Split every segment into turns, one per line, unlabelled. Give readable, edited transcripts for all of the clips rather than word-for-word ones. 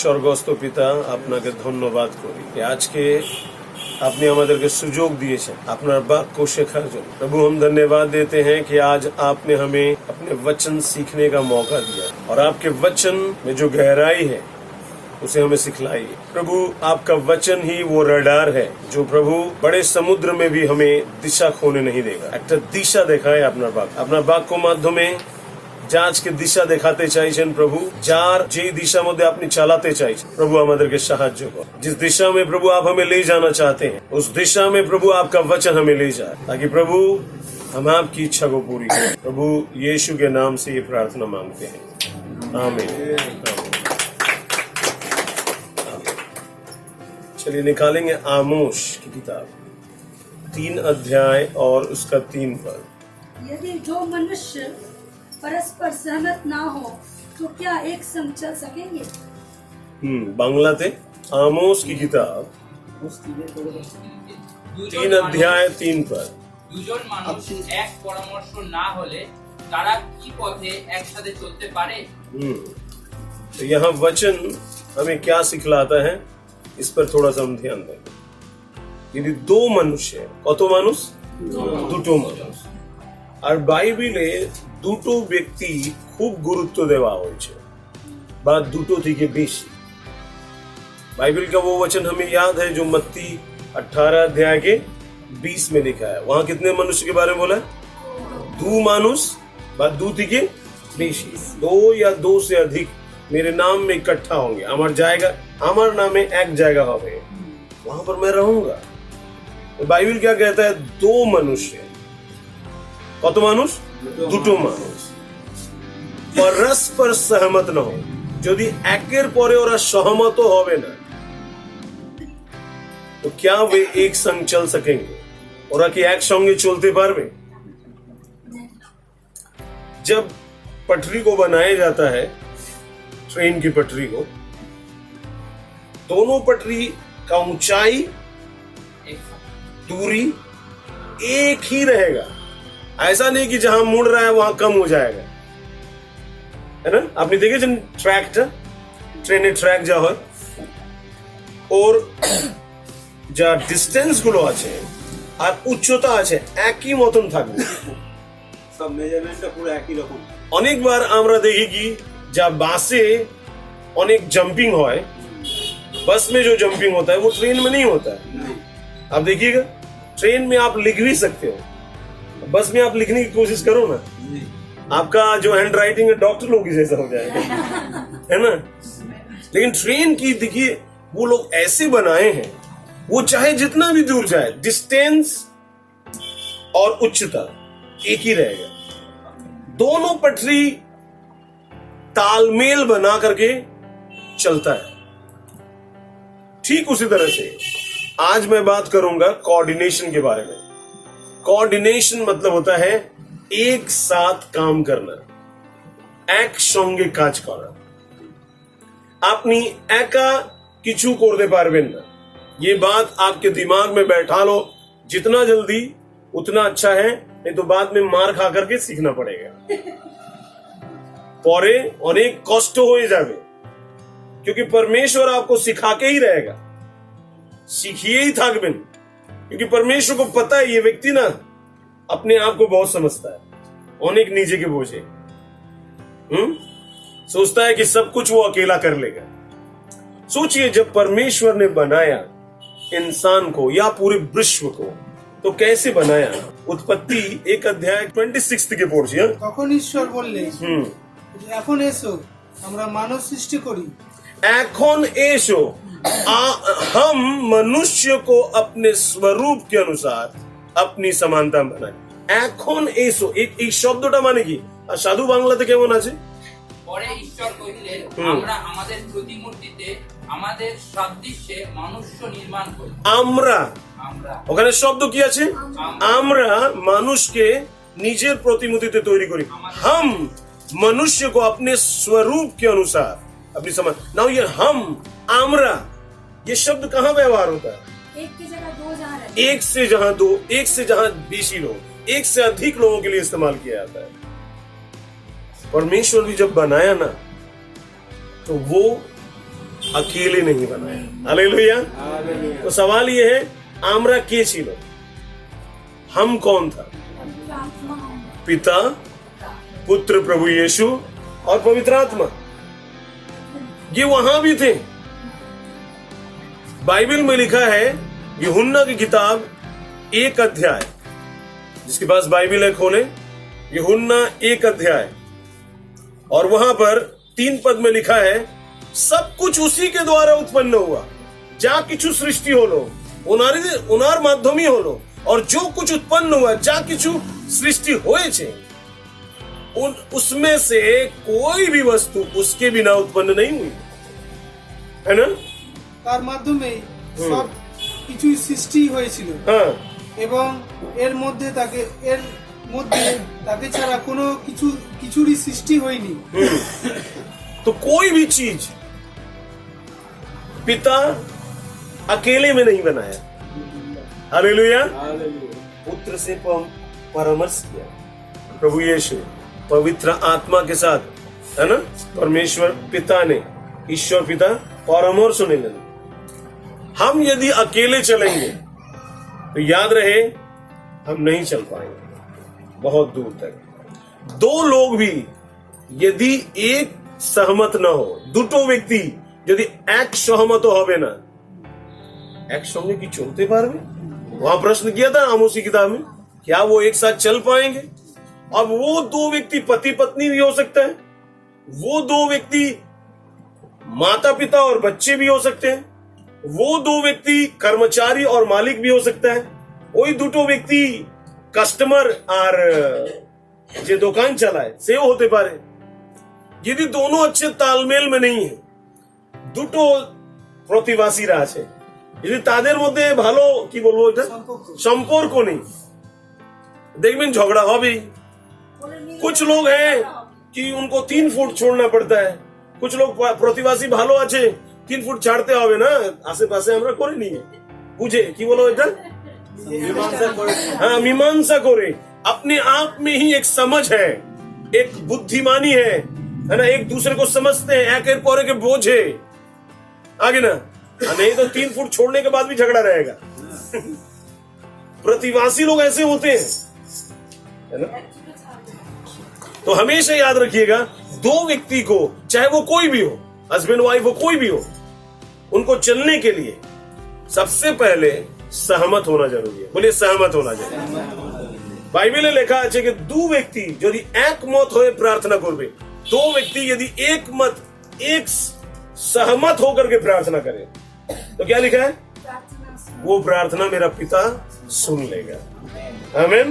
স্বর্গস্থ পিতা, আপনাকে ধন্যবাদ করি कि आज के আপনি আমাদেরকে সুযোগ দিয়েছেন আপনার বাক্য শেখার জন্য। प्रभु हम धन्यवाद देते हैं कि आज आपने हमें अपने वचन सीखने का मौका दिया और आपके वचन में जो गहराई है उसे हमें सिखलाइए। प्रभु आपका वचन ही वो रडार है जो प्रभु बड़े समुद्र में भी हमें दिशा खोने नहीं देगा। একটা দিশা দেখায় আপনার বাক্য মাধ্যমে জাজকে দিশা দেখাতে চাইছেন প্রভু, যার যেই দিশার মধ্যে আপনি চালাতে চাইছেন প্রভু আমাদেরকে সাহায্য করুন। जिस दिशा में प्रभु आप हमें ले जाना चाहते हैं उस दिशा में प्रभु आपका वचन हमें ले जाए, ताकि प्रभु हम आपकी इच्छा को पूरी करें। प्रभु यीशु के नाम से ये प्रार्थना मांगते हैं, आमीन। चलिए निकालेंगे आमोस की किताब 3 अध्याय और उसका 3 पद।
यदि दो मनुष्य परस्पर सहमत ना हो तो क्या एक संग चल सकेंगे?
बांग्लाते आमोस की किताब 3 अध्याय 3 पद।
দুজন মানুষ এক পরামর্শ না হলে তারা কি পথে একসাথে চলতে পারে?
तो यहाँ वचन हमें क्या सिखलाता है, इस पर थोड़ा सा हम ध्यान दें। यदि 2 मनुष्य, কত মানুষ? দুটো মানুষ। আর বাইবেলে দুটো ব্যক্তি খুব গুরুত্ব দেওয়া হয়েছে, বা দুটো থেকে বেশি। बाइबल का वो वचन हमें याद है जो मत्ती 18 अध्याय के 20 में लिखा है। वहां कितने मनुष्य के बारे में बोला है? 2 मानुष বা 2 থেকে বেশি, 2 या 2 से अधिक मेरे नाम में इकट्ठा होंगे, আমার নামে এক জায়গা হবে, वहां पर मैं रहूंगा। तो बाइबल क्या कहता है? 2 मनुष्य, কত মানুষ? দুটো মানুষ পরস্পর সহমত না হয়, যদি একের পরে ওরা সহমত হবে না तो क्या वे एक संग चल सकेंगे? ওরা কি একসঙ্গে চলতে পারবে? जब पटरी को बनाया जाता है, ट्रेन की पटरी को, दोनों पटरी का ऊंचाई दूरी एक ही रहेगा। ऐसा नहीं कि जहां मुड़ रहा है वहां कम हो जाएगा, है ना? आपने देखे ट्रैकটা, ট্রেনের ট্র্যাক যা হয় ওর যা ডিস্টেন্স গুলো আছে আর উচ্চতা আছে একই মতন থাকবে,
সব মেজারমেন্টটা পুরো একই রকম।
অনেকবার আমরা দেখি কি যা বাসে অনেক জাম্পিंग হয়, बस में जो जंपिंग होता है वो ट्रेन में नहीं होता है। आप देखिएगा ट्रेन में आप लिख भी सकते हो, बस में आप लिखने की कोशिश करो ना, आपका जो हैंड राइटिंग है डॉक्टर लोग की जैसा हो जाएगा, है ना? लेकिन ट्रेन की देखिए वो लोग ऐसे बनाए हैं, वो चाहे जितना भी दूर जाए डिस्टेंस और उच्चता एक ही रहेगा। दोनों पटरी तालमेल बना करके चलता है। ठीक उसी तरह से आज मैं बात करूंगा कोऑर्डिनेशन के बारे में। कोऑर्डिनेशन मतलब होता है एक साथ काम करना, একসঙ্গে কাজ করা। আপনি একা কিছু করতে পারবেন না, ये बात आपके दिमाग में बैठा लो, जितना जल्दी उतना अच्छा है, नहीं तो बाद में मार खा करके सीखना पड़ेगा, পরে অনেক কষ্ট হয়ে যাবে, क्योंकि परमेश्वर आपको सिखा के ही रहेगा, सीखिए ही থাকবেন, क्योंकि परमेश्वर को पता है ये व्यक्ति ना अपने आप को बहुत समझता है, अनेक नीचे के बोझे सोचता है कि सब कुछ वो अकेला कर लेगा। सोचिए जब परमेश्वर ने बनाया इंसान को या पूरे विश्व को तो कैसे बनाया? उत्पत्ति 1 अध्याय 26 के পড়ছি।
তখন ঈশ্বর বললেন, এখন এসো আমরা মানব সৃষ্টি করি।
এখন এসো हम मनुष्य को अपने स्वरूप के अनुसार अपनी समानता बनाए। এখন এসো এই শব্দটা মানে কি? আর সাধু বাংলাতে কেমন আছে?
পরে ঈশ্বর কহিলেন, আমরা আমাদের প্রতিমূর্তিতে আমাদের সাদৃশ্যে মনুষ্য নির্মাণ করি। আমরা ওখানে শব্দ কি আছে? আমরা মানুষকে নিজের প্রতিমূর্তিতে তৈরি করি। हम मनुष्य को अपने स्वरूप के अनुसार अपनी समझ। नाउ ये हम, आमरा, ये शब्द कहाँ व्यवहार होता है?
एक की जगह 2 जहाँ रहते,
एक से जहाँ 2, एक से जहाँ बेशी लोग, एक से अधिक लोगों के लिए इस्तेमाल किया जाता है। परमेश्वर भी जब बनाया ना तो वो अकेले नहीं बनाया। हालेलुया। तो सवाल ये है, आमरा के छिलो? हम कौन था? पिता, पुत्र प्रभु यीशु और पवित्र आत्मा। ये वहां भी थे। बाइबल में लिखा है, यूहन्ना की किताब 1 अध्याय, जिसके पास बाइबल है खोले, यूहन्ना 1 अध्याय, और वहां पर 3 पद में लिखा है, सब कुछ उसी के द्वारा उत्पन्न हुआ, जा किछु सृष्टि होलो उनार माध्यमी होलो, और जो कुछ उत्पन्न हुआ, जा किछु सृष्टि होए छे, उसमें से कोई भी वस्तु उसके बिना उत्पन्न नहीं हुई, है ना?
তার মাধ্যমে সব কিছুই সৃষ্টি হয়েছিল
हाँ।
এবং এর মধ্যে তাকে ছাড়া কোনো কিছুরই সৃষ্টি হয়নি।
तो कोई भी चीज पिता अकेले में नहीं बनाया। हालेलुया। पुत्र से परामर्श किया, प्रभु यीशु पवित्र आत्मा के साथ, है ना? परमेश्वर पिता ने, ईश्वर पिता परामर्श होने लगे। हम यदि अकेले चलेंगे तो याद रहे हम नहीं चल पाएंगे बहुत दूर तक। दो लोग भी यदि एक सहमत न हो, দুটো ব্যক্তি যদি এক সহমত হবে না, একসঙ্গে কি চলতে পারবে? वहां प्रश्न किया था आमोस की किताब में, क्या वो एक साथ चल पाएंगे? अब वो दो व्यक्ति पति पत्नी भी हो सकता है, वो दो व्यक्ति माता पिता और बच्चे भी हो सकते हैं, वो दो व्यक्ति कर्मचारी और मालिक भी हो सकता है, वही দুটো व्यक्ति कस्टमर और যে দোকান চালায় সেও হতে পারে। যদি दोनों अच्छे तालमेल में नहीं है, দুটো প্রতিবাসীরা আছে, যদি তাদের মধ্যে ভালো কি বলবো এটা সম্পর্ক নেই, দেখবেন ঝগড়া হবেই। कुछ लोग हैं कि उनको 3 फुट छोड़ना पड़ता है, कुछ लोग প্রতিবাসী ভালো আছে, 3 ফুট ছাড়তে হবে না, আশেপাশে আমরা করে নিয়ে বুঝে কি বলো এটা हाँ मीमांसा करे। अपने आप में ही एक समझ है, एक बुद्धिमानी है ना? एक दूसरे को समझते हैं, एक एक के बोझ है आगे ना, नहीं तो 3 फुट छोड़ने के बाद भी झगड़ा रहेगा। प्रतिवासी लोग ऐसे होते हैं, है ना? तो हमेशा याद रखिएगा, दो व्यक्ति को, चाहे वो कोई भी हो, हस्बैंड वाइफ हो, कोई भी हो, उनको चलने के लिए सबसे पहले सहमत होना जरूरी है। बोलिए सहमत होना जरूरी। বাইবেলে লেখা আছে कि दो व्यक्ति यदि एक मत होए प्रार्थना करबे, दो व्यक्ति यदि एक मत एक सहमत होकर के प्रार्थना करें तो क्या लिखा है? वो प्रार्थना मेरा पिता सुन लेगा। आमीन।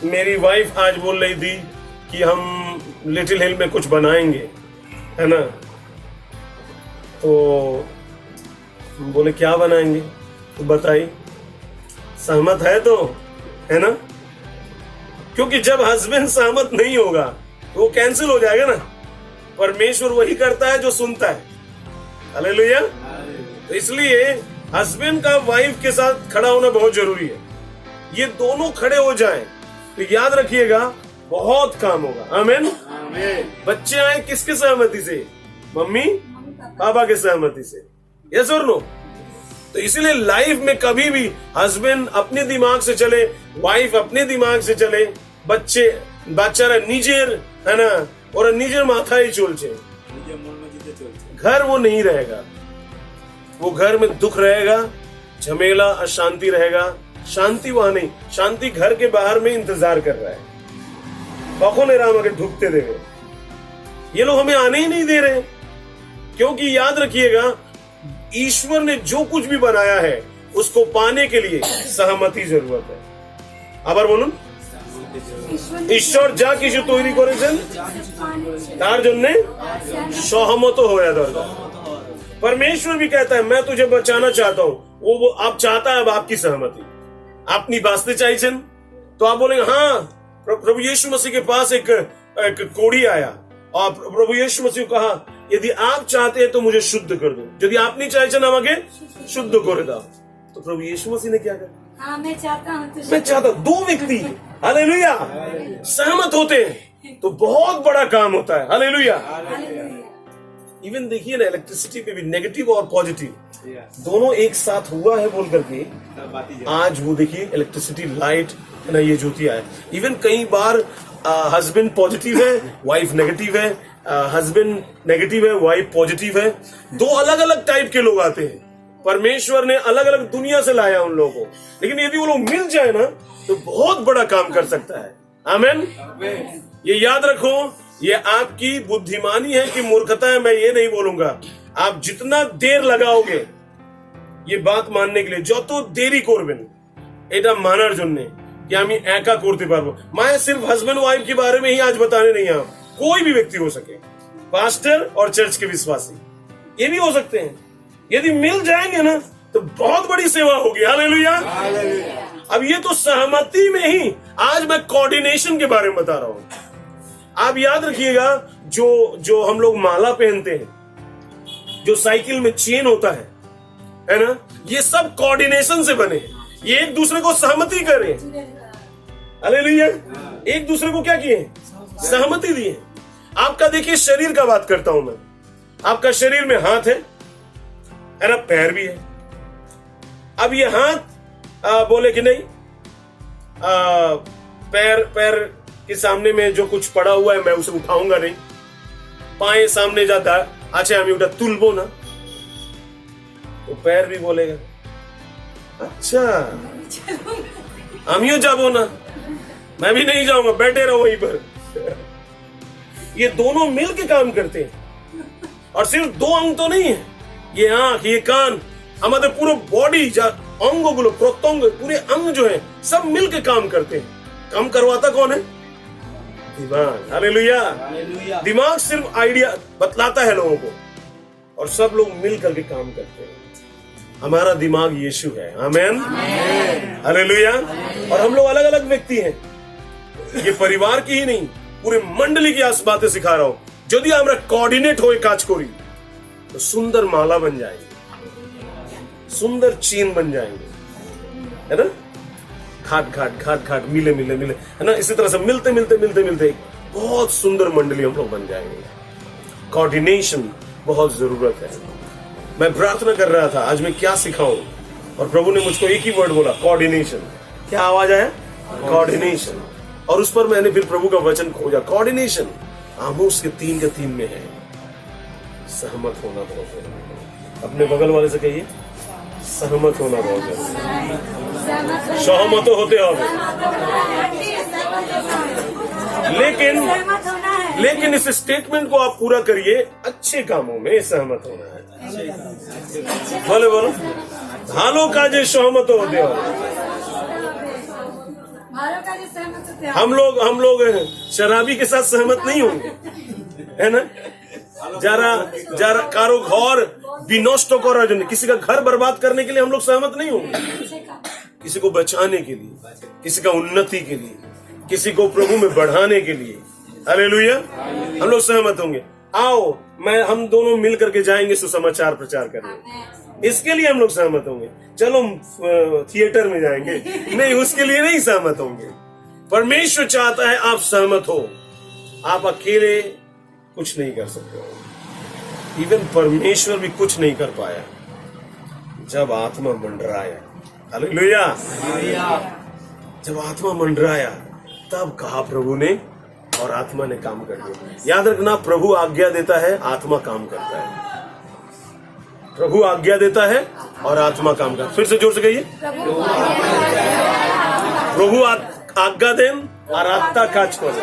मेरी वाइफ आज बोल रही थी कि हम लिटिल हिल में कुछ बनाएंगे, है ना? तो बोले क्या बनाएंगे? तो बताइए, सहमत है तो, है ना? क्योंकि जब हस्बैंड सहमत नहीं होगा तो वो कैंसिल हो जाएगा ना। परमेश्वर वही करता है जो सुनता है। हालेलुया। तो इसलिए हस्बैंड का वाइफ के साथ खड़ा होना बहुत जरूरी है। ये दोनों खड़े हो जाएं तो याद रखिएगा बहुत काम होगा। आमीन। बच्चे आए किसके सहमति से? मम्मी पापा के सहमति से। यस और नो? तो इसलिए लाइफ में कभी भी हस्बैंड अपने दिमाग से चले, वाइफ अपने दिमाग से चले, বাচ্চারা নিজের, है ना, और নিজের মাথায় চলছে, घर वो नहीं रहेगा। वो घर में दुख रहेगा, झमेला, अशांति रहेगा। शांति वहां नहीं, शांति घर के बाहर में इंतजार कर रहा है, कखन एरा আমাকে ঢুকতে দেবে। ये लोग हमें आने ही नहीं दे रहे, क्योंकि याद रखिएगा ईश्वर ने जो कुछ भी बनाया है उसको पाने के लिए सहमति जरूरत है। আবার বলুন, ঈশ্বর যা কিছু তৈরি করেছেন তার জন্য সহমত হওয়া দরকার। परमेश्वर भी कहता है मैं तुझे बचाना चाहता हूं, वो आप चाहता है अब आपकी सहमति। আপনি বাঁচতে চাইছেন तो आप बोलेंगे हाँ। प्रभु यीशु मसीह के पास एक कोढ़ी आया और प्रभु यीशु मसीह को कहा यदि आप चाहते हैं तो मुझे शुद्ध कर दो, यदि आप नहीं चाहते আমাকে शुद्ध করে দাও। तो प्रभु यीशु मसीह ने क्या कहा?
हाँ मैं चाहता हूँ।
मैं चाहता हूँ। दो व्यक्ति हालेलुया सहमत होते हैं तो बहुत बड़ा काम होता है। हालेलुया। इवन देखिए ना, इलेक्ट्रिसिटी पे भी नेगेटिव और पॉजिटिव
Yes.
दोनों एक साथ हुआ है बोल करके
सब बात ही
आज वो देखिए इलेक्ट्रिसिटी, लाइट ना, ये ज्योतियां है। इवन कई बार हस्बैंड पॉजिटिव है, वाइफ नेगेटिव है, हस्बैंड नेगेटिव है, वाइफ पॉजिटिव है। दो अलग अलग टाइप के लोग आते हैं। परमेश्वर ने अलग अलग दुनिया से लाया उन लोगों को, लेकिन यदि वो लोग मिल जाए ना तो बहुत बड़ा काम कर सकता है। आमेन। ये याद रखो, ये आपकी बुद्धिमानी है कि मूर्खता है, मैं ये नहीं बोलूंगा। आप जितना देर लगाओगे ये बात मानने के लिए, যত দেরি করবেন এটা মানার জন্য कि আমি একা করতে পারবো। मैं सिर्फ हस्बैंड वाइफ के बारे में ही आज बताने नहीं आया, कोई भी व्यक्ति हो सके, पास्टर और चर्च के विश्वासी ये भी हो सकते हैं। यदि मिल जाएंगे ना तो बहुत बड़ी सेवा होगी। हालेलुया। अब ये तो सहमति में ही, आज मैं कोऑर्डिनेशन के बारे में बता रहा हूं। आप याद रखिएगा, जो हम लोग माला पहनते हैं, जो साइकिल में चेन होता है ना, ये सब कोऑर्डिनेशन से बने हैं। ये एक दूसरे को सहमति करे। हालेलुया। एक दूसरे को क्या किए? सहमति दिए। आपका देखिए शरीर का बात करता हूं मैं। आपका शरीर में हाथ है ना, पैर भी है। अब ये हाथ बोले कि नहीं, पैर के सामने में जो कुछ पड़ा हुआ है मैं उसे उठाऊंगा नहीं। पाए सामने जाता है, अच्छा আমি ওটা তুলবো না, तो पैर भी बोलेगा अच्छा আমিও যাব না, मैं भी नहीं जाऊंगा, बैठे रहो वहीं पर। ये दोनों मिल के काम करते हैं। और सिर्फ दो अंग तो नहीं है, ये आंख, ये कान, हमारे पूरे बॉडी, अंगों, प्रत्यंग, पूरे अंग जो है सब मिल के काम करते हैं। काम करवाता कौन है? दिमाग। हालेलुया। दिमाग सिर्फ आइडिया बतलाता है लोगों को, और सब लोग मिल करके काम करते हैं। हमारा दिमाग यीशु है। आमेन। हालेलुया। और हम लोग अलग अलग व्यक्ति हैं, ये परिवार की ही नहीं, पूरे मंडली की आज बातें सिखा रहा हूं। यदि আমরা कोऑर्डिनेट होए काज करी तो सुंदर माला बन जाएंगे, सुंदर चेन बन जाएंगे, है ना। घाट मिले है ना। इसी तरह से मिलते मिलते बहुत सुंदर मंडली हम लोग बन जाएंगे। कोऑर्डिनेशन बहुत जरूरत है। मैं प्रार्थना कर रहा था आज मैं क्या सिखाऊं, और प्रभु ने मुझको एक ही वर्ड बोला, कोऑर्डिनेशन। क्या आवाज आया? कोऑर्डिनेशन। और उस पर मैंने फिर प्रभु का वचन खोजा। कोऑर्डिनेशन आमोस के 3:3 में है। सहमत होना बहुत जरूरी है। अपने बगल वाले से कहिए, सहमत होना बहुत जरूरी है। सहमत होते हो, लेकिन इस स्टेटमेंट को आप पूरा करिए, अच्छे कामों में सहमत होना है। बोलो भालो का जो सहमत होते हो। हम लोग शराबी के साथ सहमत नहीं होंगे, है ना। जरा कारो घर विनष्ट करा, किसी का घर बर्बाद करने के लिए हम लोग सहमत नहीं होंगे। किसी को बचाने के लिए, किसी का उन्नति के लिए, किसी को प्रभु में बढ़ाने के लिए, हालेलुया, हम लोग सहमत होंगे। आओ हम दोनों मिल करके जाएंगे सुसमाचार प्रचार करने, इसके लिए हम लोग सहमत होंगे। चलो थिएटर में जाएंगे, नहीं, उसके लिए नहीं सहमत होंगे। परमेश्वर चाहता है आप सहमत हो। आप अकेले कुछ नहीं कर सकते। इवन परमेश्वर भी कुछ नहीं कर पाया जब आत्मा मंडराया। हालेलुया। जब आत्मा मंडराया तब कहा प्रभु ने, और आत्मा ने काम कर दिया। याद रखना, प्रभु आज्ञा देता है, आत्मा काम करता है। प्रभु आज्ञा देता है और आत्मा काम करता है। फिर से जोर से कहिए, प्रभु आज्ञा देन और आत्मा काज करे।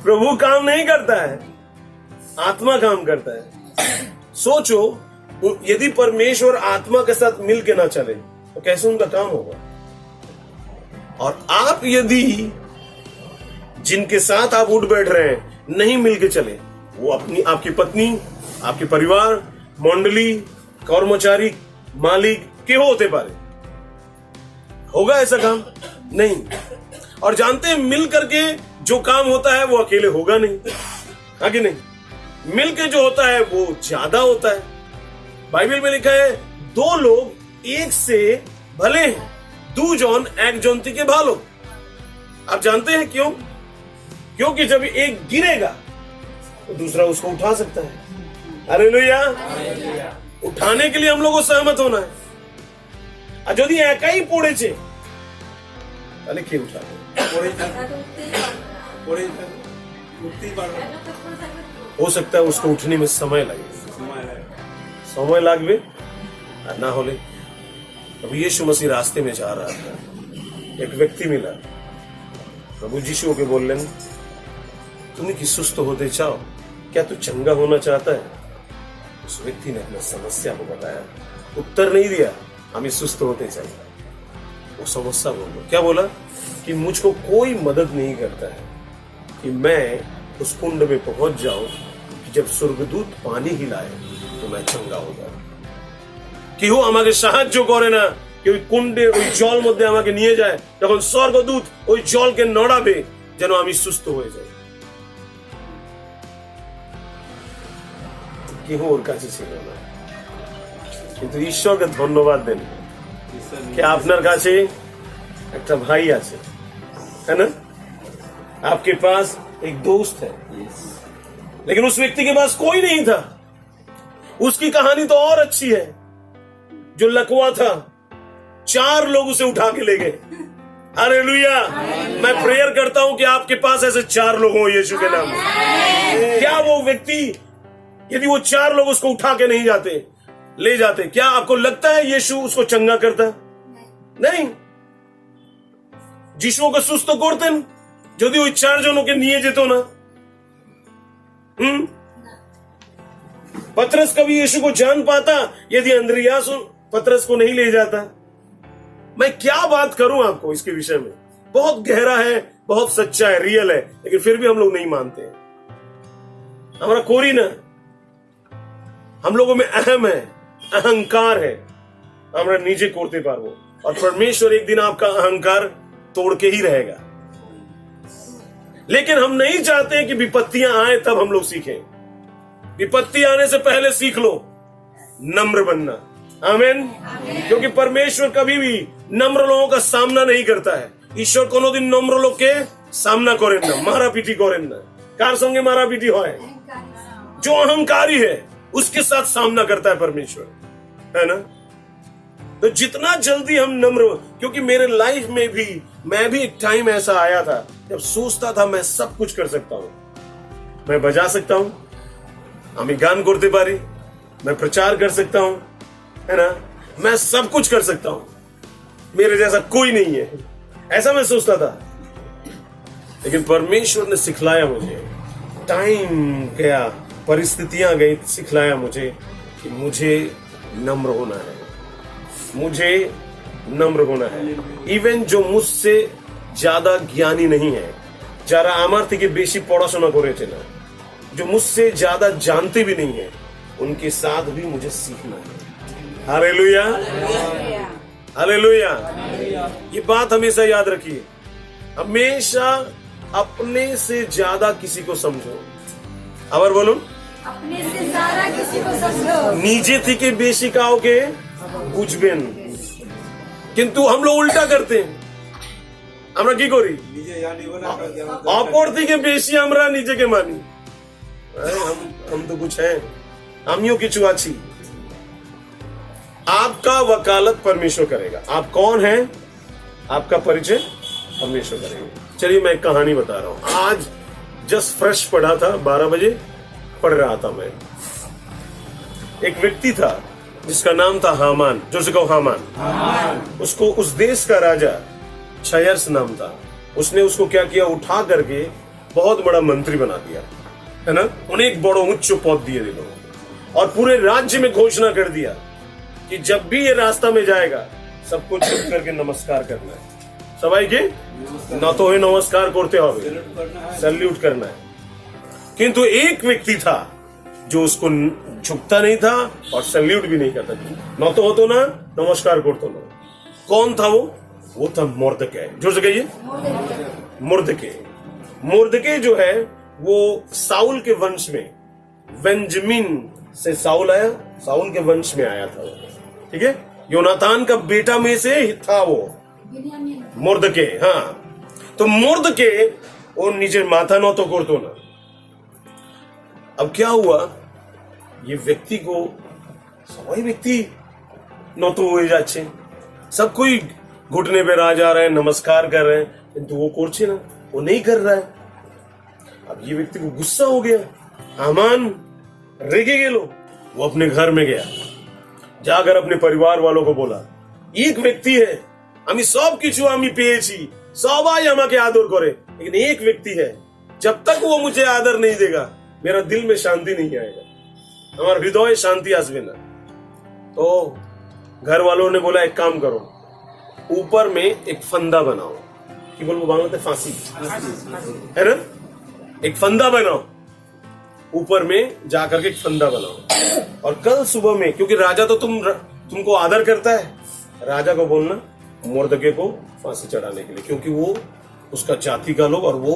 प्रभु काम नहीं करता है, आत्मा काम करता है। सोचो, यदि परमेश्वर आत्मा के साथ मिल के ना चले तो कैसे उनका काम होगा। और आप यदि जिनके साथ आप उठ बैठ रहे हैं नहीं मिल के चले, वो आपकी पत्नी, आपके परिवार, मंडली, कर्मचारी, मालिक के होते पारे, होगा ऐसा काम? नहीं। और जानते हैं, मिल करके जो काम होता है वो अकेले होगा नहीं, आगे नहीं, मिल के जो होता है वो ज्यादा होता है। बाइबल में लिखा है, दो लोग एक से भले हैं, দুজন একজন থেকে ভালো। आप जानते हैं क्यों? क्योंकि जब एक गिरेगा तो दूसरा उसको उठा सकता है। हालेलुया। उठाने के लिए हम लोग को सहमत होना है। আর যদি একাই পড়েছে তাহলে কে উঠাবে?
পড়েই থাকবে, পড়েই থাকবে, উঠতেই পারবে না।
हो सकता है उसको उठने में समय लगे,
সময় লাগে।
समय লাগবে। আর না হলে अब यीशु मसीह रास्ते में जा रहा था, एक व्यक्ति मिला, प्रभु यीशु के बोलें तुम्हें कि सुस्त होते चाहो, क्या तू चंगा होना चाहता है? उस व्यक्ति ने अपनी समस्या को बताया, उत्तर नहीं दिया, हमें सुस्त होते चाहिए। वो समस्या बोलो, क्या बोला कि मुझको कोई मदद नहीं करता है कि मैं उस कुंड में पहुंच जाऊं कि जब स्वर्गदूत पानी हिलाए तो मैं चंगा हो जाऊं। কেউ আমাকে সাহায্য করে না, কেউ কুণ্ডে ওই জল মধ্যে আমাকে নিয়ে যায়, যখন স্বর্গদূত ওই জলকে নড়াবে যেন আমি সুস্থ হয়ে যাই। কেউ ওর কাছে ছিল না, কিন্তু ঈশ্বরকে ধন্যবাদ দেন कि আপনার কাছে একটা ভাই আছে, है ना? आपके पास एक दोस्त है, लेकिन उस व्यक्ति के पास कोई नहीं था। उसकी कहानी तो और अच्छी है। जो लकवा था, 4 लोग उसे उठा के ले गए। हालेलुया। मैं प्रेयर करता हूं कि आपके पास ऐसे 4 लोग हो यीशु के नाम में। क्या वो व्यक्ति, यदि वो 4 लोग उसको उठा के नहीं जाते, ले जाते, क्या आपको लगता है यीशु उसको चंगा करता? नहीं। যিশুকে সুস্থ করতেন যদি ওই 4 জনকে নিয়ে যেত না। पतरस कभी यीशु को जान पाता यदि अंद्रियास पतरस को नहीं ले जाता? मैं क्या बात करूं आपको इसके विषय में, बहुत गहरा है, बहुत सच्चा है, रियल है, लेकिन फिर भी हम लोग नहीं मानते हैं। हमारा कोरी ना, हम लोगों में अहम है, अहंकार है, हमारा नीचे कोरते पारबो, और परमेश्वर एक दिन आपका अहंकार तोड़ के ही रहेगा। लेकिन हम नहीं चाहते कि विपत्तियां आए तब हम लोग सीखें। विपत्ति आने से पहले सीख लो नम्र बनना। आमीन। क्योंकि परमेश्वर कभी भी नम्र लोगों का सामना नहीं करता है। ईश्वर कोनो दिन नम्र लोग के सामना करें ना, मारा पीटी करें ना। कार संगे मारा पीटी हो, जो अहंकारी है उसके साथ सामना करता है परमेश्वर, है ना? तो जितना जल्दी हम नम्र, क्योंकि मेरे लाइफ में भी, मैं भी एक टाइम ऐसा आया था जब सोचता था मैं सब कुछ कर सकता हूं, मैं बजा सकता हूं, আমি গান করতে পারি, मैं प्रचार कर सकता हूं, है ना? मैं सब कुछ कर सकता हूं, मेरे जैसा कोई नहीं है, ऐसा मैं सोचता था। लेकिन परमेश्वर ने सिखलाया मुझे, टाइम गया, परिस्थितियां गई, सिखलाया मुझे कि मुझे नम्र होना है, मुझे नम्र होना है। इवन जो मुझसे ज्यादा ज्ञानी नहीं है, যারা আমার থেকে বেশি পড়াশোনা করেছে না, जो मुझसे ज्यादा जानते भी नहीं है, उनके साथ भी मुझे सीखना है। Hallelujah, hallelujah. ये बात हमेशा याद रखिए, हमेशा अपने से ज्यादा किसी को समझो। আবার বলুন,
अपने से ज्यादा किसी को समझो।
নিজে থেকে বেশি কাউকে বুঝবেন। কিন্তু हम लोग उल्टा करते हैं। আমরা কি করি?
নিজে জানি বলে আমরা যেমন
অপর থেকে বেশি আমরা নিজেকে মানি। हम तो कुछ है, আমিও কিছু আছি। आपका वकालत परमेश्वर करेगा। आप कौन हैं, आपका परिचय परमेश्वर करेगा। चलिए मैं एक कहानी बता रहा हूं। आज जस्ट फ्रेश पढ़ा था, 12 बजे पढ़ रहा था मैं। एक व्यक्ति था जिसका नाम था हामान। जो से कहो हामान। उसको उस देश का राजा क्षयर्स नाम था। उसने उसको क्या किया, उठा करके बहुत बड़ा मंत्री बना दिया, है ना? उन्हें एक बड़ो उच्च पद दिए दिलो, और पूरे राज्य में घोषणा कर दिया कि जब भी ये रास्ता में जाएगा सबको झुक करके नमस्कार करना है। सबाई के ना तो नमस्कार करते हो, सैल्यूट करना है। किंतु एक व्यक्ति था जो उसको झुकता नहीं था और सैल्यूट भी नहीं करता, ना तो हो तो ना नमस्कार करते ना। कौन था वो? वो था मुर्दके। जोर से कहिए, मुर्दके। मुर्दके जो है वो साउल के वंश में, बेंजामिन से साउल आया, साउल के वंश में आया था वो, ठीक है? योनातान का बेटा में से था वो मुर्दके। हाँ, तो मुर्दके वो नीचे माथा নত করতো না। अब क्या हुआ, ये व्यक्ति को सबाई व्यक्ति নত হয়ে যাচ্ছে, सब कोई घुटने पे आ जा रहे हैं, नमस्कार कर रहे हैं, किंतु वो করছে ना, वो नहीं कर रहा है। अब ये व्यक्ति को गुस्सा हो गया, हामान रेगे गेलो, वो अपने घर में गया, जाकर अपने परिवार वालों को बोला, एक व्यक्ति है, আমি সব কিছু আমি পেয়েছি, সবাই আমাকে आदर करे, लेकिन एक व्यक्ति है, जब तक वो मुझे आदर नहीं देगा मेरा दिल में शांति नहीं आएगा, हमारे हृदय शांति आसबे ना। तो घर वालों ने बोला एक काम करो, ऊपर में एक फंदा बनाओ, कि बोलो बांग्लाते फांसी है ना, एक फंदा बनाओ, ऊपर में जाकर के एक फंदा बनाओ, और कल सुबह में, क्योंकि राजा तो तुमको आदर करता है, राजा को बोलना मुर्दके को फांसी चढ़ाने के लिए, क्योंकि वो उसका जाति का लोग, और वो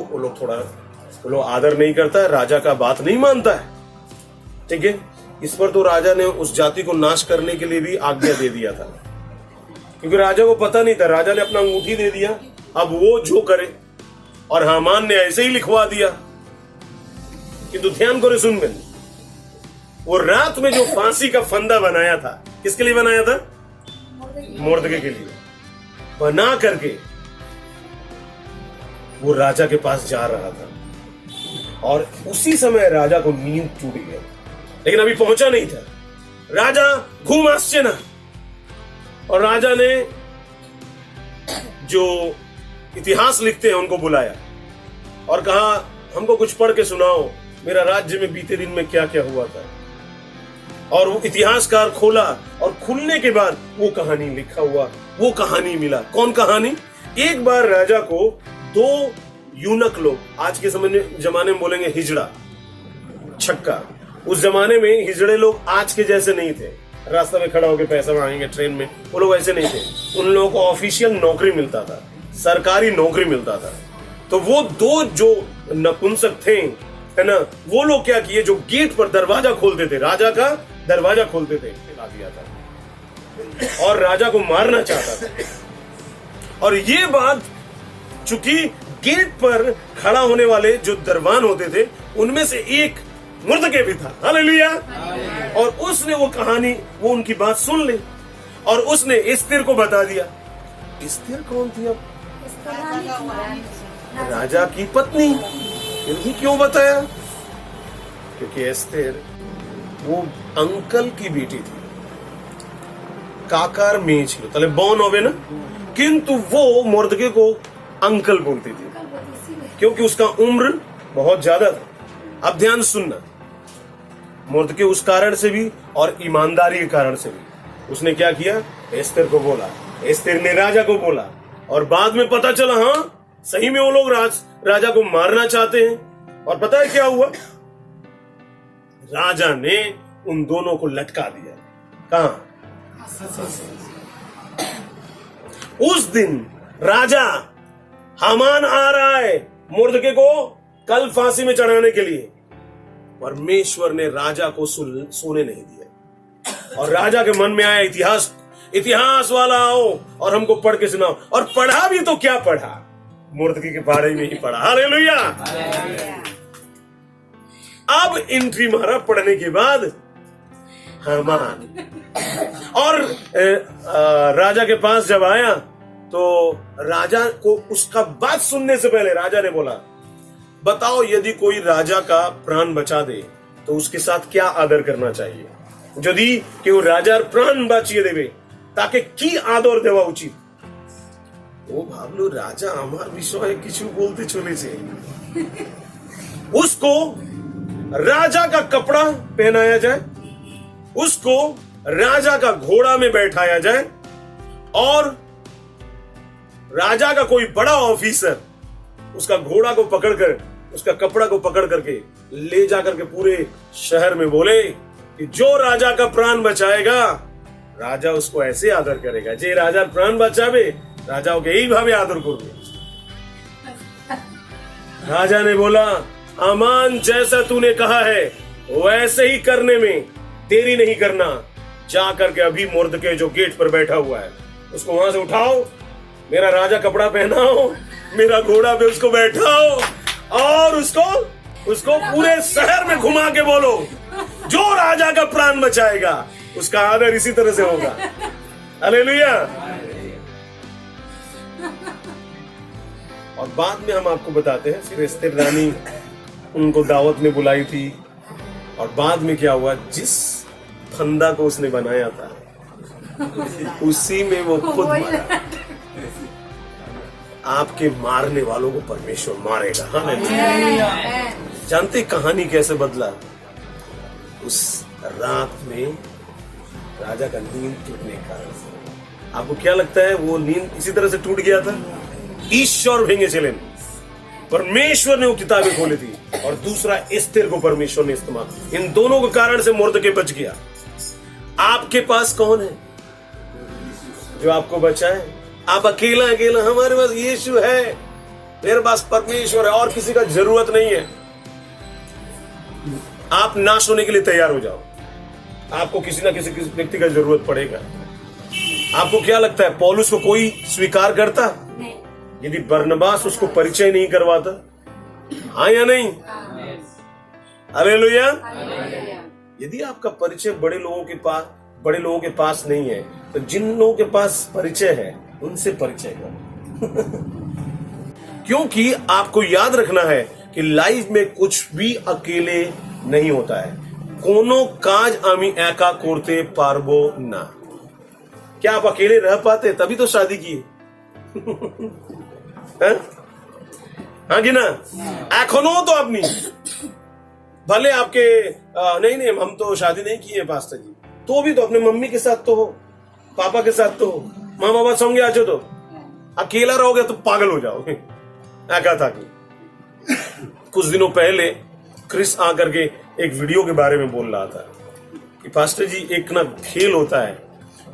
लोग आदर नहीं करता है, राजा का बात नहीं मानता है, ठीक है। इस पर तो राजा ने उस जाति को नाश करने के लिए भी आज्ञा दे दिया था, क्योंकि राजा को पता नहीं था, राजा ने अपना अंगूठी दे दिया, अब वो जो करे, और हामान ने ऐसे ही लिखवा दिया। किंतु ध्यान करे सुन मैंने, वो रात में जो फांसी का फंदा बनाया था, किसके लिए बनाया था? मुर्दके के लिए बना करके वो राजा के पास जा रहा था, और उसी समय राजा को नींद टूट गई, लेकिन अभी पहुंचा नहीं था। राजा घूम आश्चे ना, और राजा ने जो इतिहास लिखते हैं उनको बुलाया और कहा, हमको कुछ पढ़ के सुनाओ, मेरा राज्य में बीते दिन में क्या क्या हुआ था। और वो इतिहासकार खोला, और खुलने के बाद वो कहानी लिखा हुआ, वो कहानी मिला। कौन कहानी? एक बार राजा को दो यूनक लोग, आज के जमाने में बोलेंगे हिजड़ा, छक्का, उस जमाने में हिजड़े लोग आज के जैसे नहीं थे, रास्ते में खड़ा होकर पैसा मांगेंगे ट्रेन में, वो लोग ऐसे नहीं थे। उन लोगों को ऑफिशियल नौकरी मिलता था, सरकारी नौकरी मिलता था। तो वो दो जो नपुंसक थे, है ना, वो लोग क्या किए, जो गेट पर दरवाजा खोलते थे, राजा का दरवाजा खोलते थे, ला दिया था और राजा को मारना चाहता था। और ये बात, चूंकि गेट पर खड़ा होने वाले जो दरबान होते थे, उनमें से एक मुर्दके भी था, हालेलुया। और उसने वो कहानी, वो उनकी बात सुन ली, और उसने एस्तेर को बता दिया। एस्तेर कौन थी? अब राजा की पत्नी। इन्हें क्यों बताया? क्योंकि एस्तेर वो अंकल की बेटी थी, काकार मेये छिलो, ताहले बोन होबे ना, किंतु वो मुर्दके को अंकल बोलती थी, क्योंकि उसका उम्र बहुत ज्यादा था। अब ध्यान सुनना, मुर्दके उस कारण से भी और ईमानदारी के कारण से भी उसने क्या किया, एस्तेर को बोला, एस्तेर ने राजा को बोला, और बाद में पता चला हाँ सही में वो लोग राजा को मारना चाहते हैं। और पता है क्या हुआ? राजा ने उन दोनों को लटका दिया। कहां? उस दिन राजा हामान आ रहा है मुर्दके को कल फांसी में चढ़ाने के लिए। परमेश्वर ने राजा को सोने नहीं दिया, और राजा के मन में आया, इतिहास वाला आओ और हमको पढ़ के सुनाओ। और पढ़ा भी तो क्या पढ़ा, मुर्दके के बारे में ही पढ़ा। हालेलुया। अब एंट्री मारा पढ़ने के बाद हामान, और राजा के पास जब आया तो राजा को उसका बात सुनने से पहले राजा ने बोला, बताओ यदि कोई राजा का प्राण बचा दे तो उसके साथ क्या आदर करना चाहिए? यदि केउ राजार प्राण बाँचिए देवे ताके की आदर देवा उचित? ও ভাবলো রাজা আমার বিষয়ে কিছু বলতে চলেছে। उसको राजा का कपड़ा पहनाया जाए, उसको राजा का घोड़ा में बैठाया जाए, और राजा का कोई बड़ा ऑफिसर उसका घोड़ा को पकड़कर, उसका कपड़ा को पकड़ करके ले जाकर के पूरे शहर में बोले कि जो राजा का प्राण बचाएगा राजा उसको ऐसे आदर करेगा, जे राजा प्राण बचावे राजा के यही भावे आदर करोगे। राजा ने बोला, अमान जैसा तूने कहा है वैसे ही करने में देरी नहीं करना, जा करके अभी मुर्दके जो गेट पर बैठा हुआ है उसको वहां से उठाओ, मेरा राजा कपड़ा पहनाओ, मेरा घोड़ा पे उसको बैठाओ और उसको उसको पूरे शहर में घुमा के बोलो, जो राजा का प्राण बचाएगा उसका आदर इसी तरह से होगा। हालेलुया। और बाद में हम आपको बताते हैं, फिर एस्तेर रानी उनको दावत में बुलाई थी, और बाद में क्या हुआ, जिस फंदा को उसने बनाया था उसी में वो खुद मरा। आपके मारने वालों को परमेश्वर मारेगा। हालेलुया। जानते कहानी कैसे बदला? उस रात में राजा का नींद टूटने के कारण से। आपको क्या लगता है वो नींद इसी तरह से टूट गया था? ईश्वर भेंगे चले, परमेश्वर ने वो किताबें खोली थी, और दूसरा एस्तेर को परमेश्वर ने इस्तेमाल। इन दोनों के कारण से मुर्दके बच गया। आपके पास कौन है जो आपको बचाए? आप अकेला अकेला, हमारे पास यीशु है, मेरे पास परमेश्वर है, और किसी का जरूरत नहीं है। आप नाश होने के लिए तैयार हो जाओ, आपको किसी ना किसी व्यक्ति का जरूरत पड़ेगा। आपको क्या लगता है पौलुस को कोई स्वीकार करता यदि बरनबास उसको परिचय नहीं करवाता? हाँ या नहीं? हालेलुया। यदि आपका परिचय बड़े लोगों के पास नहीं है, तो जिन लोगों के पास परिचय है उनसे परिचय करो। क्योंकि आपको याद रखना है कि लाइफ में कुछ भी अकेले नहीं होता है। कोनो काज आमी एका करते पारबो ना। क्या आप अकेले रह पाते? तभी तो शादी की। हाँ कि ना? एखनो तो अपनी भले आपके नहीं हम तो शादी नहीं की है पास्टर जी, तो भी तो अपने मम्मी के साथ तो हो, पापा के साथ तो हो, माँ बाबा संगे आ जाओ। तो अकेला रहोगे तो पागल हो जाओगे। ऐसा था कि कुछ दिनों पहले क्रिस आकर के एक वीडियो के बारे में बोल रहा था कि पास्टर जी एक ना खेल होता है,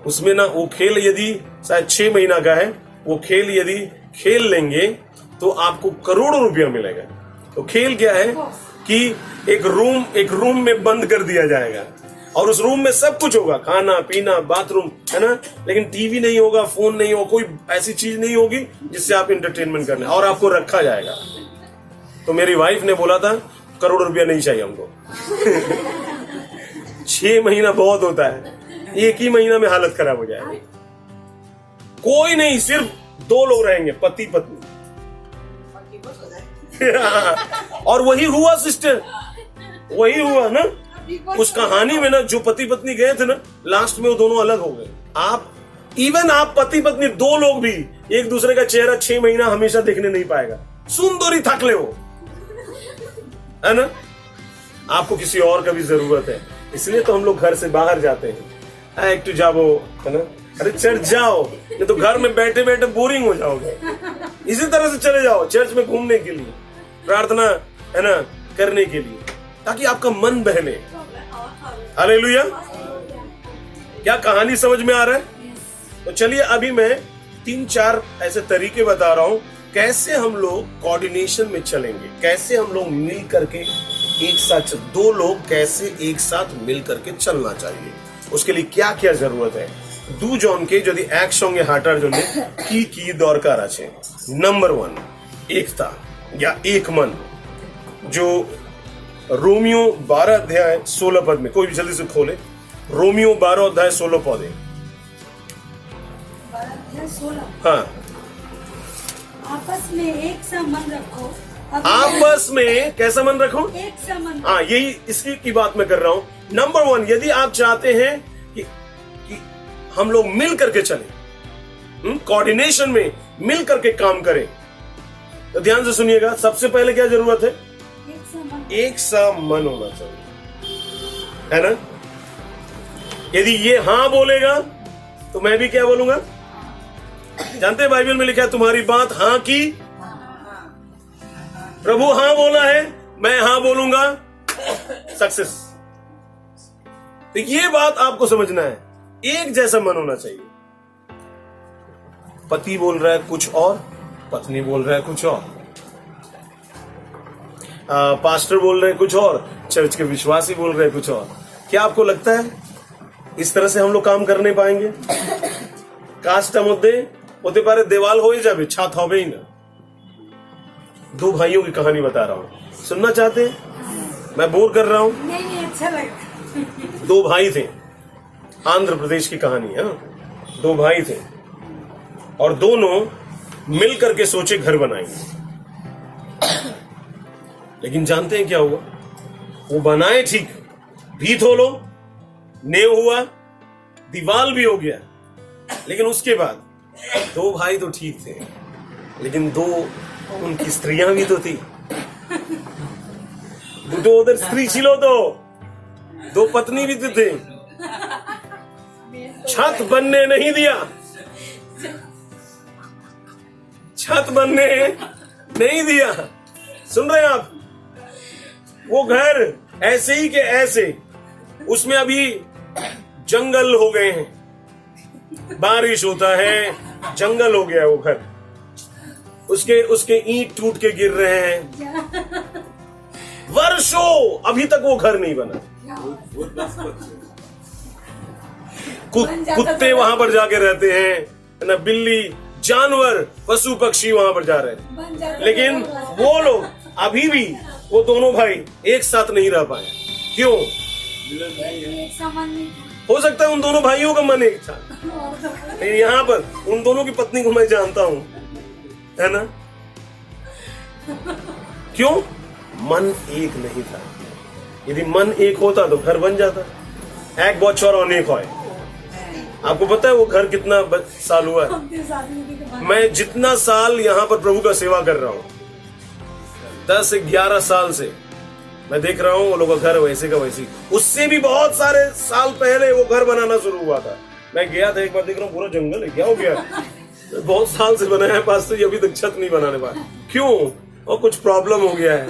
उसमें ना वो खेल यदि शायद 6 महीना का है, वो खेल यदि खेल लेंगे तो आपको करोड़ों रुपया मिलेगा। तो खेल क्या है कि एक रूम में बंद कर दिया जाएगा, और उस रूम में सब कुछ होगा, खाना पीना बाथरूम, है ना, लेकिन टीवी नहीं होगा, फोन नहीं होगा, कोई ऐसी चीज नहीं होगी जिससे आप इंटरटेनमेंट करना, और आपको रखा जाएगा। तो मेरी वाइफ ने बोला था करोड़ रुपया नहीं चाहिए हमको। 6 महीना बहुत होता है, 1 ही महीना में हालत खराब हो जाएगी। कोई नहीं, सिर्फ 2 लोग रहेंगे, पति पत्नी। और वही हुआ सिस्टर, वही हुआ ना उस कहानी में ना, जो पति पत्नी गए थे ना, लास्ट में वो दोनों अलग हो गए। आप पति पत्नी 2 लोग भी एक दूसरे का चेहरा 6 महीना हमेशा देखने नहीं पाएगा। सुंदरी थकले हो, है ना? आपको किसी और का भी जरूरत है, इसलिए तो हम लोग घर से बाहर जाते हैं। एक तो जाओ, है ना, अरे चर्च जाओ, नहीं तो घर में बैठे बैठे बोरिंग हो जाओगे। इसी तरह से चले जाओ चर्च में घूमने के लिए, प्रार्थना, है ना, करने के लिए, ताकि आपका मन बहले। हालेलुया। क्या कहानी समझ में आ रहा है? तो चलिए अभी मैं 3-4 ऐसे तरीके बता रहा हूं कैसे हम लोग कोऑर्डिनेशन में चलेंगे, कैसे हम लोग मिल करके एक साथ, 2 लोग कैसे एक साथ मिल करके चलना चाहिए, उसके लिए क्या क्या जरूरत है। 2 জনকে যদি একসঙ্গে হাঁটার জন্য কি কি দরকার আছে? नंबर 1 एकता या एक मन, जो रोमियो 12 अध्याय 16 पद में, कोई भी जल्दी से खोले, रोमियो 12 अध्याय 16 पद है।
12 अध्याय 16।
हाँ,
आपस में एक सा मन रखो।
आपस में कैसा मन रखो?
एक सा मन।
हाँ, यही इसकी की बात मैं कर रहा हूं। नंबर 1, यदि आप चाहते हैं कि हम लोग मिल करके चलें, कोऑर्डिनेशन में मिल करके काम करें, तो ध्यान से सुनिएगा। सबसे पहले क्या जरूरत है? एक सा मन होना चाहिए, है ना? यदि ये हाँ बोलेगा तो मैं भी क्या बोलूंगा? जानते हैं बाइबल में लिखा है तुम्हारी बात हाँ की, प्रभु हाँ बोला है, मैं हाँ बोलूंगा, सक्सेस। तो ये बात आपको समझना है, एक जैसा मन होना चाहिए। पति बोल रहा है कुछ और, पत्नी बोल रहा है कुछ और, पास्टर बोल रहे हैं कुछ और, चर्च के विश्वासी बोल रहे हैं कुछ और। क्या आपको लगता है इस तरह से हम लोग काम कर नहीं पाएंगे? काजटा मध्य होते पारे देवाल हो ही जाबे, छात होबे ही ना। 2 भाइयों की कहानी बता रहा हूं। सुनना चाहते हैं? मैं बोर कर रहा हूं?
नहीं नहीं, अच्छा लगा।
दो भाई थे, आंध्र प्रदेश की कहानी है। दो भाई थे और दोनों मिल करके सोचे घर बनाएंगे। लेकिन जानते हैं क्या हुआ? वो बनाए ठीक, भीत हो लो, नेव हुआ, दीवार भी हो गया, लेकिन उसके बाद दो भाई तो ठीक थे, लेकिन दो उनकी स्त्रियां भी तो थी। দুটো ওদের স্ত্রী ছিল তো, दो पत्नी भी तो थे। छत बनने नहीं दिया, छत बनने नहीं दिया। सुन रहे हैं आप? वो घर ऐसे ही के ऐसे, उसमें अभी जंगल हो गए हैं, बारिश होता है, जंगल हो गया है वो घर। उसके ईंट टूट के गिर रहे हैं, वर्षों अभी तक वो घर नहीं बना। कुत्ते वहां पर जाके रहते हैं ना, बिल्ली, जानवर, पशु पक्षी वहां पर जा रहे हैं, लेकिन वो लोग अभी भी, वो दोनों भाई एक साथ नहीं रह पाए। क्यों?
एक समान नहीं
हो सकता है उन दोनों भाइयों का मन एक था, लेकिन यहाँ पर उन दोनों की पत्नी को मैं जानता हूं, है ना? क्यों? मन एक नहीं था। यदि मन एक होता तो घर बन जाता। एक बच्चों अनेक होए। आपको पता है वो घर कितना साल हुआ है? मैं जितना साल यहाँ पर प्रभु का सेवा कर रहा हूँ, 10 से 11 साल से मैं देख रहा हूँ वो लोग का घर वैसे का वैसी। उससे भी बहुत सारे साल पहले वो घर बनाना शुरू हुआ था। मैं गया था एक बार, देख रहा हूँ पूरा जंगल है, क्या हो गया? बहुत साल से बनाया है पास्टर, अभी तक छत नहीं बनाने पाए। क्यों? और कुछ प्रॉब्लम हो गया है।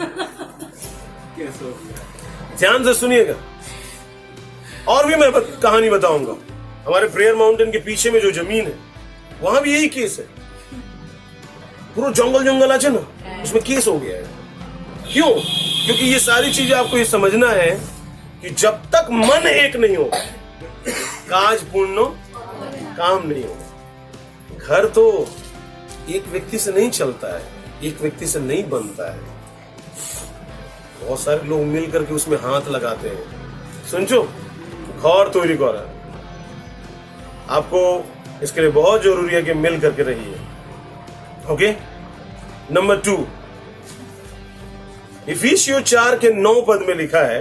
ध्यान से सुनिएगा, और भी मैं कहानी बताऊंगा। हमारे प्रेयर माउंटेन के पीछे में जो जमीन है, वहां भी यही केस है। पूरा जंगल जंगल आज ना, उसमें केस हो गया है। क्यों? क्योंकि ये सारी चीजें आपको ये समझना है कि जब तक मन एक नहीं हो, काज पूर्ण काम नहीं होगा। घर तो एक व्यक्ति से नहीं चलता है, एक व्यक्ति से नहीं बनता है। बहुत सारे लोग मिल करके उसमें हाथ लगाते हैं। सुनचो, घर तैयारी करा, आपको इसके लिए बहुत जरूरी है कि मिल करके रहिए। ओके, नंबर 2, इफिसियों 4 के 9 पद में लिखा है,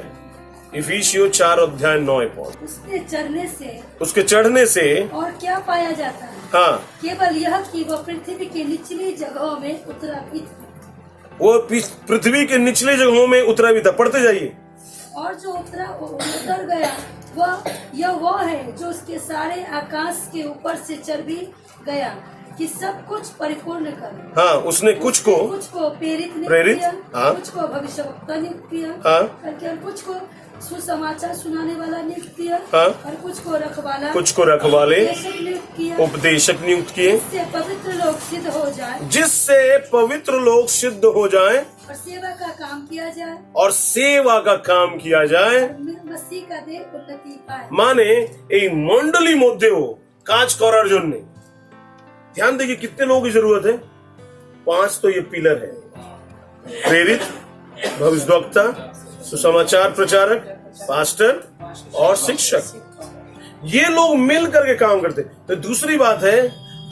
इफिसियों 4 अध्याय 9 पद, उसके चढ़ने से
और क्या पाया जाता है?
हाँ,
केवल यह कि वह पृथ्वी के निचली जगहों में उतरा भी था।
वो पृथ्वी के निचले जगहों में उतरा भी था। पढ़ते जाइए।
और जो उतर गया वह है जो उसके सारे आकाश के ऊपर से चढ़ भी गया कि सब कुछ परिपूर्ण करे।
हाँ, उसने कुछ को
प्रेरित
किया, हाँ,
कुछ को भविष्यवक्ता नियुक्त किया,
हाँ,
करके कुछ को सुसमाचार सुनाने वाला नियुक्त किया,
हाँ,
और कुछ को रखवाले,
उपदेशक नियुक्त किए,
जिससे पवित्र लोग सिद्ध हो जाए,
और सेवा का काम किया जाए,
मसीह का देह उन्नति पाए।
माने এই मंडली मध्येও काज करार জন্য। ध्यान देखिए कितने लोगों की जरूरत है? 5 तो ये पिलर है, प्रेरित, भविष्यवक्ता, सुसमाचार प्रचारक, पास्टर और शिक्षक। ये लोग मिल करके काम करते। तो दूसरी बात है,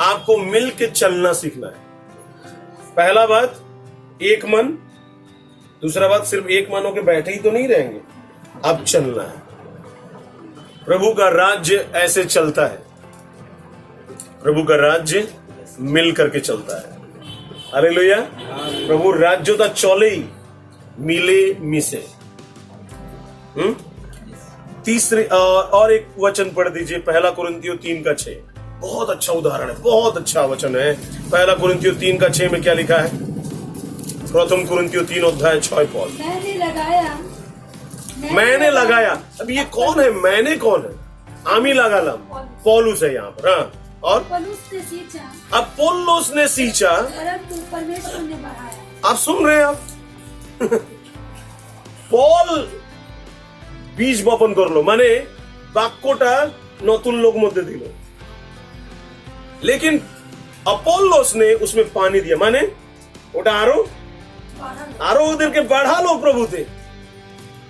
आपको मिल के चलना सीखना है। पहला बात एक मन, दूसरा बात सिर्फ एक मन होकर बैठे ही तो नहीं रहेंगे, अब चलना है। प्रभु का राज्य ऐसे चलता है, प्रभु का राज्य मिल करके चलता है। हालेलुया। प्रभु राज्य ता चले ही मिले मिसे। तीसरे और एक वचन पढ़ दीजिए, 1 कुरिन्थियों 3 का 6। बहुत अच्छा उदाहरण है, बहुत अच्छा वचन है। 1 कुरिन्थियों 3 का 6 में क्या लिखा है? 1 कुरिन्थियों 3 अध्याय 6 पद। मैंने लगाया। अब ये कौन है? मैंने कौन है? आमी लगालम, पौलुस है यहाँ पर। हाँ, और
अपोल्लोस ने सींचा,
अपोल्लोस ने सींचा,
परंतु परमेश्वर ने बढ़ाया।
आप सुन रहे हैं? आप पौल बीज बपन करलो, माने বাক্যটা নতুন লোক মধ্যে দিল, लेकिन अपोल्लोस ने उसमें पानी दिया, माने ওটা আরো আরো ওদেরকে বাড়ালো প্রভুতে।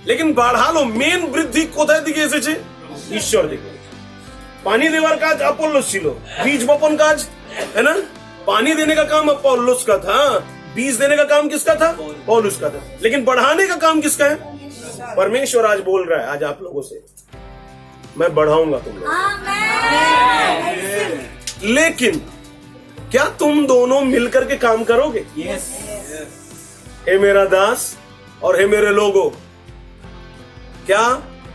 লেকিন বাড়ালো মেন বৃদ্ধি কোথায় দিকে এসেছে? ঈশ্বর দিকে। पानी देवार काज अपोलोस ছিল, बीज बपन काज है ना, पानी देने का काम अपोलोस का था, बीज देने का काम किसका था? पौलुस का था। लेकिन बढ़ाने का काम किसका है? परमेश्वर आज बोल रहा है आज आप लोगों से, मैं बढ़ाऊंगा तुम लोग। लेकिन क्या तुम दोनों मिलकर के काम करोगे? हे मेरा दास और हे मेरे लोगों, क्या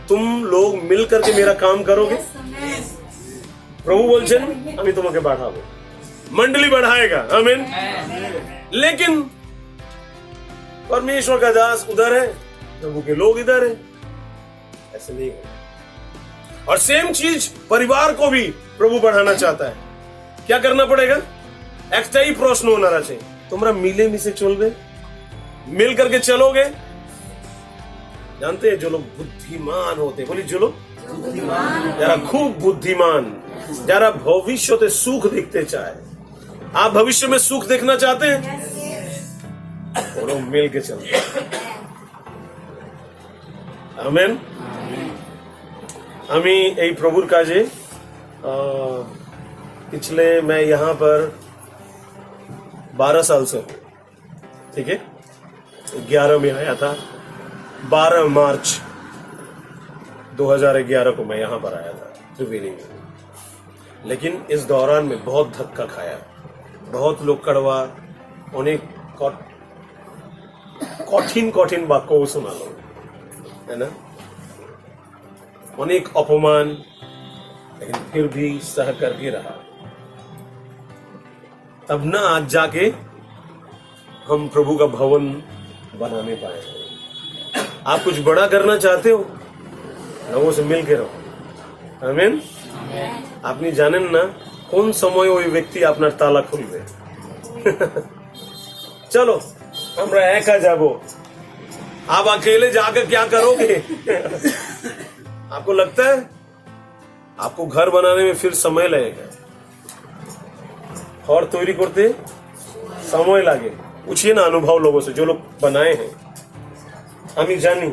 तुम लोग मिलकर के मेरा काम करोगे? प्रभु बोलছেন আমি তোমাকে বাড়াবো, मंडली बढ़ाएगा, आमीन। लेकिन परमेश्वर का दास उधर है, प्रभु के लोग इधर है, ऐसे नहीं है। और सेम चीज परिवार को भी प्रभु बढ़ाना चाहता है। क्या करना पड़ेगा? একটাই প্রশ্ন ওনার আছে, তোমরা মিলে মিশে চলবে, मिल करके चलोगे? जानते हैं जो लोग बुद्धिमान होते, बोली जो लोग যারা খুব বুদ্ধিমান, যারা ভবিষ্যতে সুখ দেখতে চায়, आप भविष्य में सुख देखना चाहते हैं, वो लोग मिल के चलते। आमीन। আমি এই প্রভুর কাজে पिछले मैं यहाँ पर 12 साल से हूँ, ठीक है। 11 में आया था, 12 मार्च 2011 को मैं यहाँ पर आया था त्रिवेणी में। लेकिन इस दौरान में बहुत धक्का खाया, बहुत लोग कड़वा, অনেক কঠিন কঠিন বাক্য শোনালো, है ना, অনেক अपमान, लेकिन फिर भी सह करके रहा। तब ना आज जाके हम प्रभु का भवन बनाने पाए। आप कुछ बड़ा करना चाहते हो, लोगों से मिल के रहो, आमीन। আপনি জানেন না কোন সময় ওই ব্যক্তি আপনার তালা খুলবে। चलो আমরা একা যাব, आप अकेले जाकर क्या करोगे? आपको लगता है आपको घर बनाने में फिर समय लगेगा, और তৈরি করতে সময় লাগে। पूछिए ना अनुभव लोगों से जो लोग बनाए हैं। আমি জানি,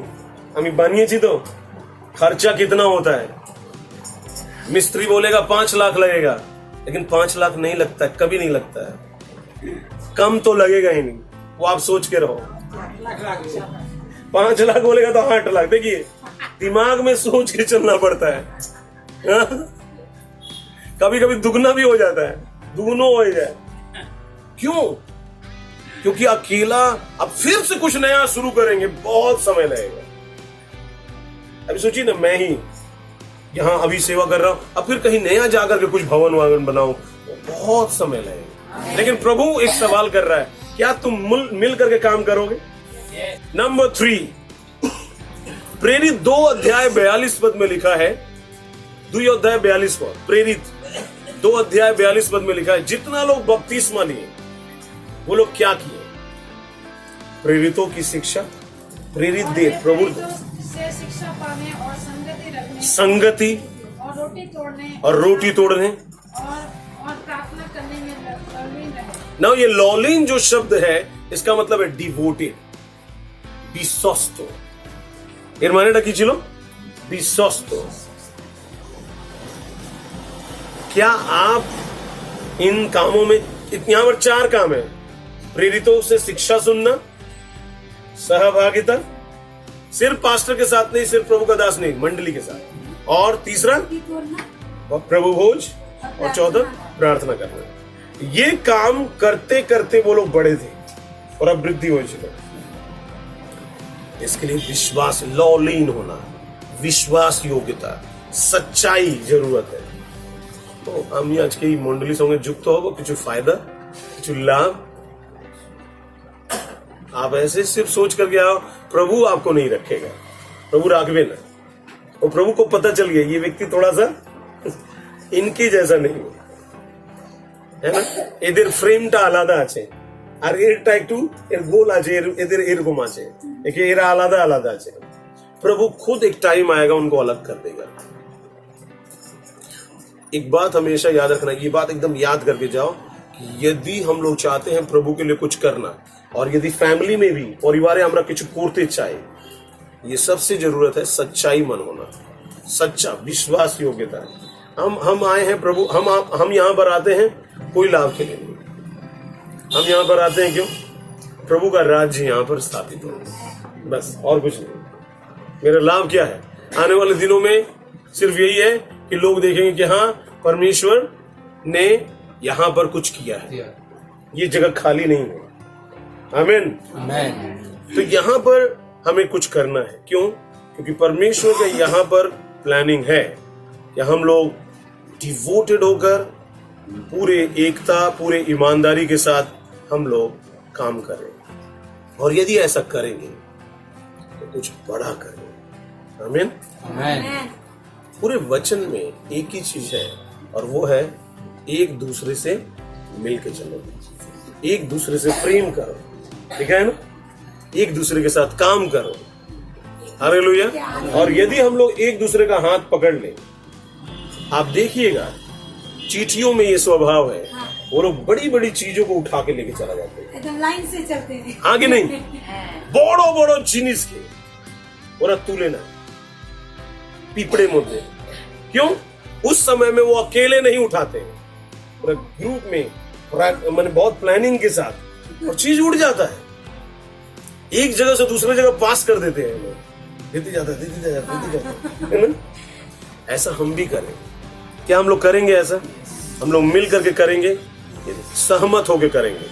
আমি বানিয়েছি তো, खर्चा कितना होता है। मिस्त्री बोलेगा 5 लाख लगेगा, लेकिन 5 लाख नहीं लगता है, कभी नहीं लगता है, कम तो लगेगा ही नहीं, वो आप सोच के रहो। 5 लाख बोलेगा तो 8 लाख। देखिए दिमाग में सोच के चलना पड़ता है, कभी कभी दुगना भी हो जाता है, दुगुनो हो जाए। क्यों? क्योंकि अकेला अब फिर से कुछ नया शुरू करेंगे, बहुत समय लगेगा। अभी सोचिए ना, मैं ही यहाँ अभी सेवा कर रहा हूं, अब फिर कहीं नया जाकर के कुछ भवन वागन बनाऊं, बहुत समय लगेगा। लेकिन प्रभु एक सवाल कर रहा है, क्या तुम मिल करके काम करोगे? नंबर 3, प्रेरित 2 अध्याय 42 पद में लिखा है, 2 अध्याय 42 पद, प्रेरित 2 अध्याय 42 पद में लिखा है, जितना लोग बपतिस्मा लिए वो लोग क्या किए? प्रेरितों की शिक्षा, प्रेरित दे प्रभु
से शिक्षा पाने और
संगति और रोटी तोड़ने
और प्रार्थना करने में लॉलीन रहे।
ना ये लॉलीन जो शब्द है इसका मतलब है डिवोटेड, বিশ্বস্ত। এর মানেটা কি ছিল? বিশ্বস্ত। क्या आप इन कामों में, यहाँ पर 4 काम है, प्रेरितों से शिक्षा सुनना, सहभागिता, सिर्फ पास्टर के साथ नहीं, सिर्फ प्रभु का दास नहीं, मंडली के साथ, और तीसरा प्रभु भोज, और चौथा प्रार्थना करना। ये काम करते करते वो लोग बड़े थे और अब वृद्धि हो चुका। इसके लिए विश्वास, लॉलीन होना, विश्वास योग्यता, सच्चाई जरूरत है। तो আমি আজকে এই মন্ডলীর সঙ্গে যুক্ত হব, কিছু फायदा, কিছু लाभ। आप ऐसे सिर्फ सोच करके आओ, प्रभु आपको नहीं रखेगा, प्रभु राखबे ना। और प्रभु को पता चल गया ये व्यक्ति थोड़ा सा इनके जैसा नहीं है ना, এদের ফ্রেমটা আলাদা আছে, আর এরটা একটু এর গোল আছে, এদের এরকম আছে, একে এরা আলাদা আলাদা আছে। प्रभु खुद एक टाइम आएगा उनको अलग कर देगा। एक बात हमेशा याद रखना, ये बात एकदम याद करके जाओ यदि हम लोग चाहते हैं प्रभु के लिए कुछ करना, और यदि फैमिली में भी परिवारे हमरा कुछ करते चाहे, ये सबसे जरूरत है सच्चाई मन होना, सच्चा विश्वास योग्यता। हम आए हैं प्रभु, हम यहाँ पर आते हैं कोई लाभ के लिए नहीं। हम यहाँ पर आते हैं क्यों? प्रभु का राज्य यहाँ पर स्थापित हो, बस, और कुछ नहीं। मेरा लाभ क्या है? आने वाले दिनों में सिर्फ यही है कि लोग देखेंगे कि हाँ, परमेश्वर ने यहाँ पर कुछ किया है, ये जगह खाली नहीं है। आमीन। तो यहाँ पर हमें कुछ करना है। क्यों? क्योंकि परमेश्वर का यहाँ पर प्लानिंग है कि हम लोग डिवोटेड होकर पूरे एकता, पूरे ईमानदारी के साथ हम लोग काम करें, और यदि ऐसा करेंगे तो कुछ बड़ा करेंगे। आमीन। पूरे वचन में एक ही चीज है, और वो है एक दूसरे से मिलके चलो, एक दूसरे से प्रेम करो, ठीक है ना? एक दूसरे के साथ काम करो। हालेलुया। और यदि हम लोग एक दूसरे का हाथ पकड़ ले, आप देखिएगा चिट्ठियों में ये स्वभाव है, वो लोग बड़ी बड़ी चीजों को उठा के लेके चला जाते हैं,
एकदम लाइन से चलते हैं।
आगे नहीं, बड़ो बड़ो जिनिस के और तू लेना पीपड़े मुद्दे। क्यों? उस समय में वो अकेले नहीं उठाते, पूरा ग्रुप में, मैंने बहुत प्लानिंग के साथ, और चीज उड़ जाता है, एक जगह से दूसरी जगह पास कर देते हैं लोग, देते जाता है ना? ऐसा हम भी करें। क्या हम लोग करेंगे ऐसा? हम लोग मिल करके करेंगे, सहमत होकर करेंगे।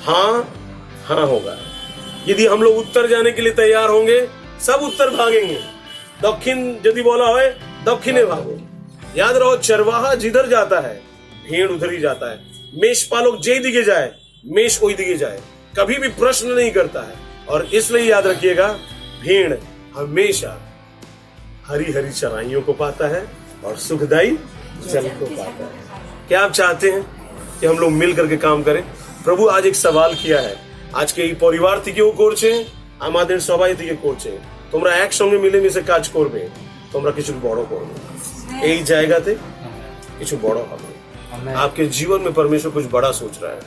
हाँ हाँ होगा। यदि हम लोग उत्तर जाने के लिए तैयार होंगे, सब उत्तर भागेंगे। दक्षिण यदि बोला हो, दक्षिणे भागो। याद रहो, चरवाहा जिधर जाता है भेड़ उधर ही जाता है। मेषपालक जे दिखे जाए मेष वही दिखे जाए, कभी भी प्रश्न नहीं करता है। और इसलिए याद रखिएगा, भेड़ हमेशा हरी हरी चराइयों को पाता है और सुखदाई जल को पाता है। क्या आप चाहते हैं कि हम लोग मिल करके काम करें? प्रभु आज एक सवाल किया है, আজকে এই পরিবার থেকেও করছে, আমাদের সবাই থেকে করছে। তোমরা একসঙ্গে মিলেমিশে কাজ করবে, তোমরা কিছু বড় করবে, এই জায়গাতে কিছু বড় হবে। आपके जीवन में परमेश्वर कुछ बड़ा सोच रहा है।